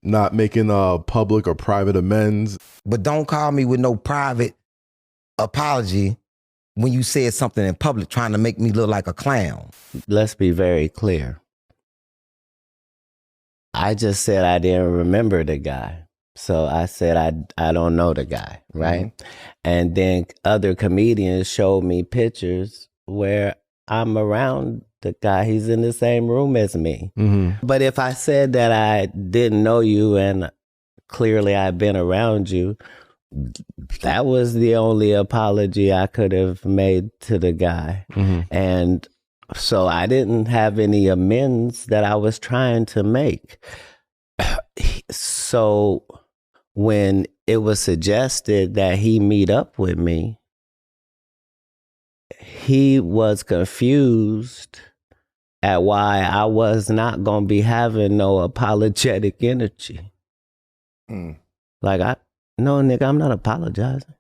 not making a public or private amends. But don't call me with no private apology when you said something in public trying to make me look like a clown. Let's be very clear. I just said I didn't remember the guy. So I said I don't know the guy, right? Mm-hmm. And then other comedians showed me pictures where I'm around the guy. He's in the same room as me. Mm-hmm. But if I said that I didn't know you and clearly I've been around you, that was the only apology I could have made to the guy. Mm-hmm. And so I didn't have any amends that I was trying to make. So when it was suggested that he meet up with me, he was confused at why I was not going to be having no apologetic energy. Like, no, nigga, I'm not apologizing.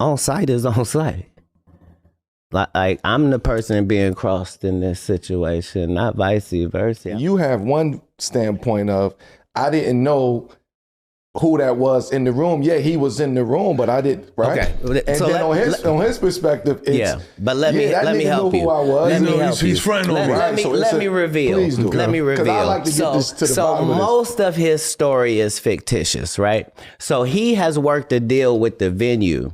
On site is on site. Like I'm the person being crossed in this situation, not vice versa. You have one standpoint of, I didn't know who that was in the room. Yeah, he was in the room, but I didn't, right? Okay. And so then on his perspective, it's, yeah. But let me help you. Who I was. Let me help you. He's friend on me. Let me reveal. Please do. Let me reveal. Because I like to get this to the bottom of this. Most of his story is fictitious, right? So he has worked a deal with the venue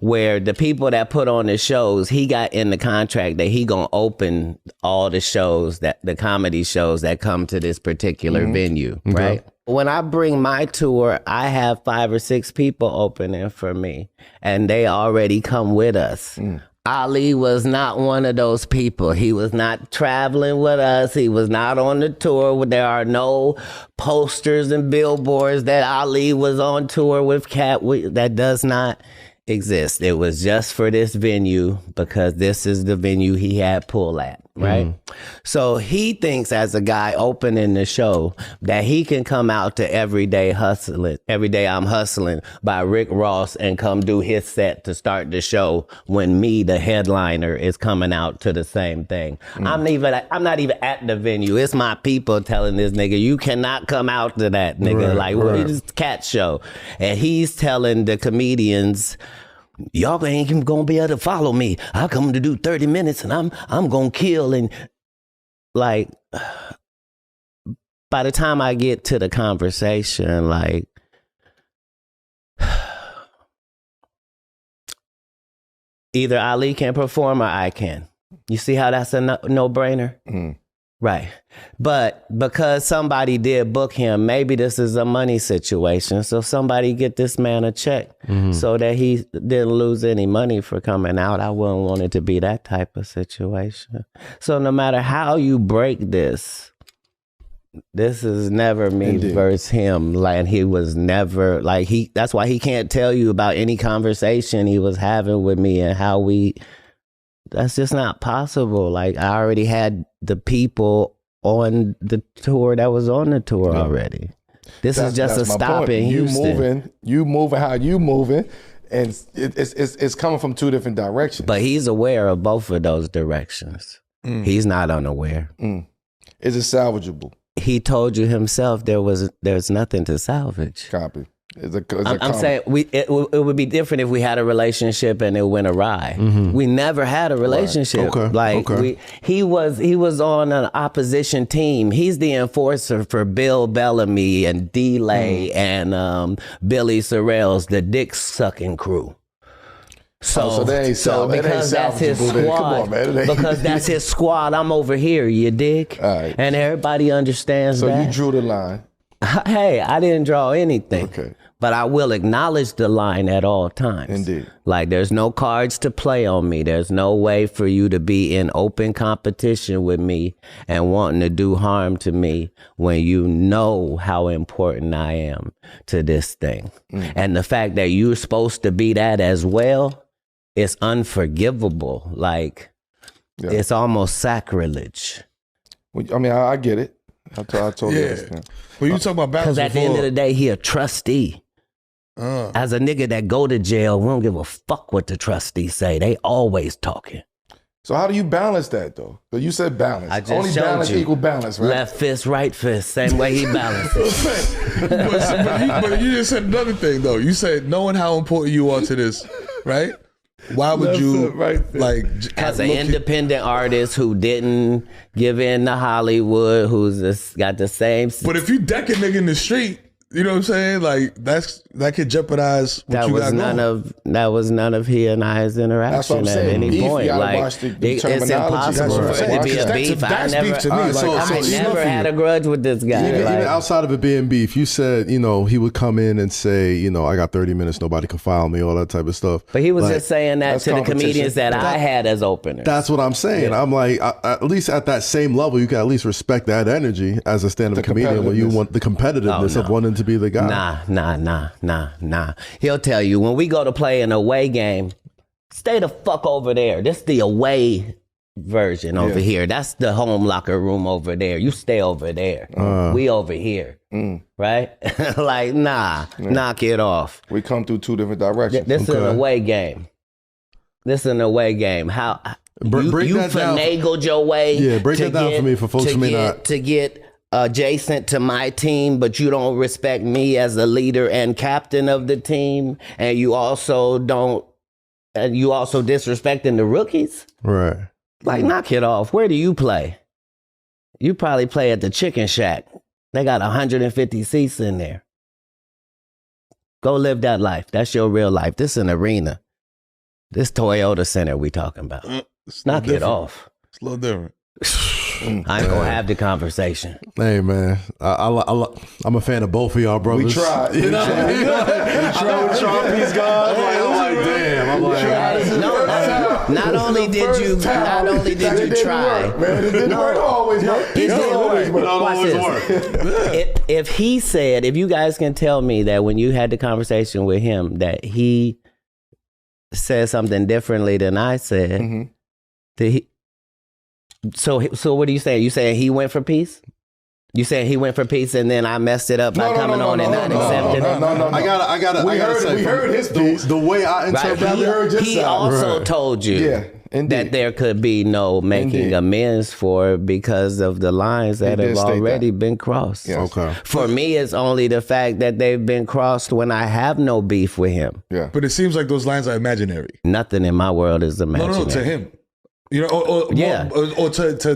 where the people that put on the shows, he got in the contract that he gonna open all the shows, that the comedy shows that come to this particular venue, right? When I bring my tour, I have 5 or 6 people opening for me, and they already come with us. Ali was not one of those people. He was not traveling with us. He was not on the tour. There are no posters and billboards that Ali was on tour with Katt. That does not exist. It was just for this venue because this is the venue he had pull at, right? So he thinks, as a guy opening the show, that he can come out to Everyday Hustling, Everyday I'm Hustling by Rick Ross, and come do his set to start the show when me, the headliner, is coming out to the same thing. I'm not even at the venue. It's my people telling this nigga, you cannot come out to that, nigga. It's Katt show. And he's telling the comedians, y'all ain't gonna be able to follow me. I come to do 30 minutes and I'm gonna kill. And like, by the time I get to the conversation, like, either Ali can perform or I can. You see how that's a no-brainer? Right. But because somebody did book him, maybe this is a money situation. So somebody get this man a check so that he didn't lose any money for coming out. I wouldn't want it to be that type of situation. So no matter how you break this is never me versus him. Like, he was never, like, that's why he can't tell you about any conversation he was having with me and how that's just not possible. Like, I already had the people on the tour that was on the tour already. This is just a stop in Houston. You moving how you moving, and it's coming from 2 different directions. But he's aware of both of those directions. He's not unaware. Is it salvageable? He told you himself there's nothing to salvage. Copy. I'm saying it would be different if we had a relationship and it went awry. We never had a relationship. He was on an opposition team. He's the enforcer for Bill Bellamy and D-Lay and Billy Sorrells, the dick sucking crew. So because that's his squad, come on, man. Because that's his squad, I'm over here, you dig? Right. And everybody understands that. So you drew the line. Hey, I didn't draw anything. Okay. But I will acknowledge the line at all times. Indeed. Like, there's no cards to play on me. There's no way for you to be in open competition with me and wanting to do harm to me when you know how important I am to this thing. And the fact that you're supposed to be that as well, it's unforgivable. Like, it's almost sacrilege. I mean, I get it. I totally understand. Well, you talk about battles because at the end of the day, he a trustee. As a nigga that go to jail, we don't give a fuck what the trustees say. They always talking. So how do you balance that though? So you said balance. I just Only showed balance you. equal balance, right? Left fist, right fist, same way he balances. but you just said another thing though. You said knowing how important you are to this, right? Why would you like as an independent artist who didn't give in to Hollywood, who's just got the same? But if you deck a nigga in the street, you know what I'm saying? Like that could jeopardize what you got going. That was none of he and I's interaction at any point. Like it's impossible for it to be a beef. I never had a grudge with this guy. Even outside of it being beef, you said he would come in and say I got 30 minutes, nobody can file me, all that type of stuff. But he was just saying that to the comedians that I had as openers. That's what I'm saying. I'm like, at least at that same level, you can at least respect that energy as a stand-up comedian when you want the competitiveness of wanting to be the guy. Nah. He'll tell you when we go to play an away game, stay the fuck over there. This is the away version over here. That's the home locker room over there. You stay over there. We over here. Right? Like, knock it off. We come through two different directions. This is an away game. How you finagled your way. Yeah, break that down for me for folks who may not. To get adjacent to my team, but you don't respect me as the leader and captain of the team, and you also disrespecting the rookies. Right. Like, knock it off. Where do you play? You probably play at the Chicken Shack. They got 150 seats in there. Go live that life. That's your real life. This is an arena. This Toyota Center we talking about. Knock it off. It's a little different. I ain't gonna have the conversation. Hey man, I'm a fan of both of y'all brothers. We tried. We tried with Sharpie's guys. I'm like, damn. Not only did you try, man, it didn't work always. If you guys can tell me that when you had the conversation with him that he said something differently than I said, So what are you saying? You saying he went for peace? You saying he went for peace and then I messed it up by coming on and not accepting it? No. I gotta say, we heard his piece. The way I interpret he also told you that there could be no making amends for because of the lines that have already been crossed. Yes. Okay. For me, it's only the fact that they've been crossed when I have no beef with him. Yeah. But it seems like those lines are imaginary. Nothing in my world is imaginary. No, to him.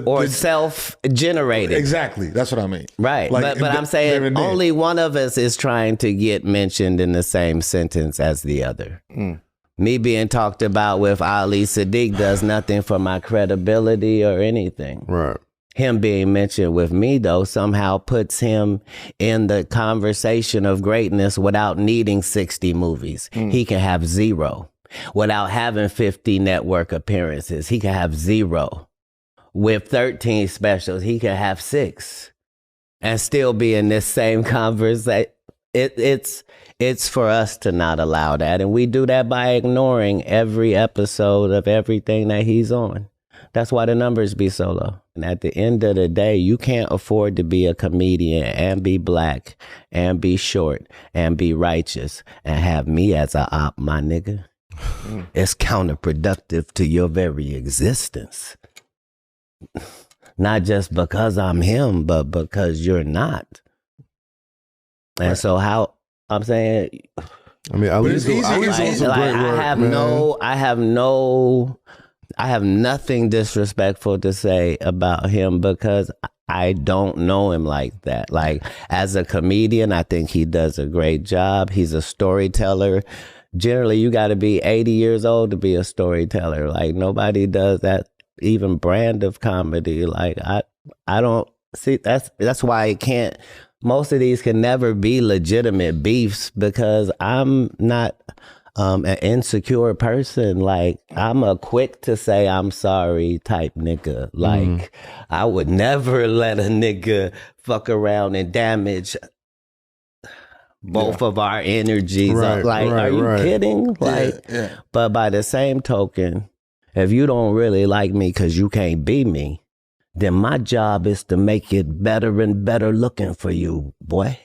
Or self-generated. Exactly, that's what I mean. Right, but I'm saying only one of us is trying to get mentioned in the same sentence as the other. Me being talked about with Ali Sadiq does nothing for my credibility or anything. Right. Him being mentioned with me, though, somehow puts him in the conversation of greatness without needing 60 movies. He can have 0. Without having 50 network appearances, he can have 0. With 13 specials, he can have 6 and still be in this same conversation. It's for us to not allow that. And we do that by ignoring every episode of everything that he's on. That's why the numbers be so low. And at the end of the day, you can't afford to be a comedian and be black and be short and be righteous and have me as a op, my nigga. It's counterproductive to your very existence. Not just because I'm him, but because you're not. And so how I'm saying, I mean, at least I have nothing disrespectful to say about him because I don't know him like that. Like, as a comedian, I think he does a great job. He's a storyteller. Generally, you got to be 80 years old to be a storyteller. Like, nobody does that even brand of comedy. Like, I don't see, that's why it can't, most of these can never be legitimate beefs because I'm not an insecure person. Like, I'm a quick to say I'm sorry type nigga. Like, I would never let a nigga fuck around and damage both of our energies. Are you kidding? Like, but by the same token, if you don't really like me because you can't be me, then my job is to make it better and better looking for you, boy.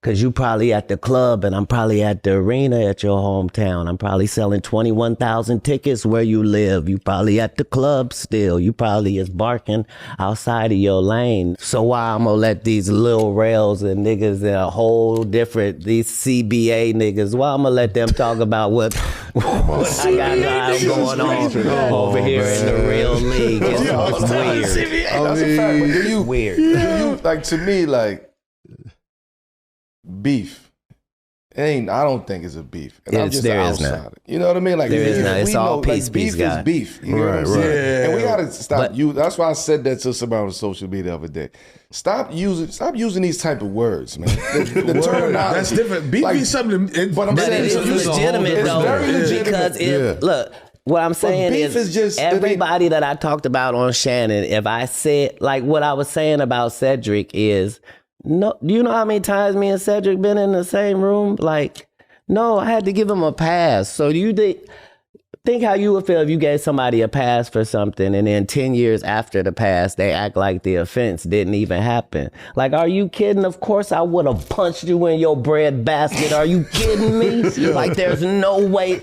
Cause you probably at the club and I'm probably at the arena at your hometown. I'm probably selling 21,000 tickets where you live. You probably at the club still. You probably is barking outside of your lane. So why I'm gonna let these Lil Rails and niggas in a whole different, these CBA niggas, why I'm gonna let them talk about what I got going on over here in the real league. It's weird. That's a fact, but do you, weird. Do you, like, to me, like, beef. I don't think it's a beef. And I'm just an outsider. You know what I mean? Like, there is not. It's all peace, like, beef is beef. You know what I'm saying? Yeah. And we gotta stop. That's why I said that to somebody on social media the other day. Stop using these type of words, man. The terminology. That's different. Beef is something. But I'm saying it's legitimate though. Very legitimate. Because look. What I'm saying is just, everybody that I talked about on Shannon, if I said, like what I was saying about Cedric is, no, do you know how many times me and Cedric been in the same room? Like, no, I had to give him a pass. So do you think how you would feel if you gave somebody a pass for something and then 10 years after the pass, they act like the offense didn't even happen? Like, are you kidding? Of course I would have punched you in your bread basket. Are you kidding me? Like, there's no way.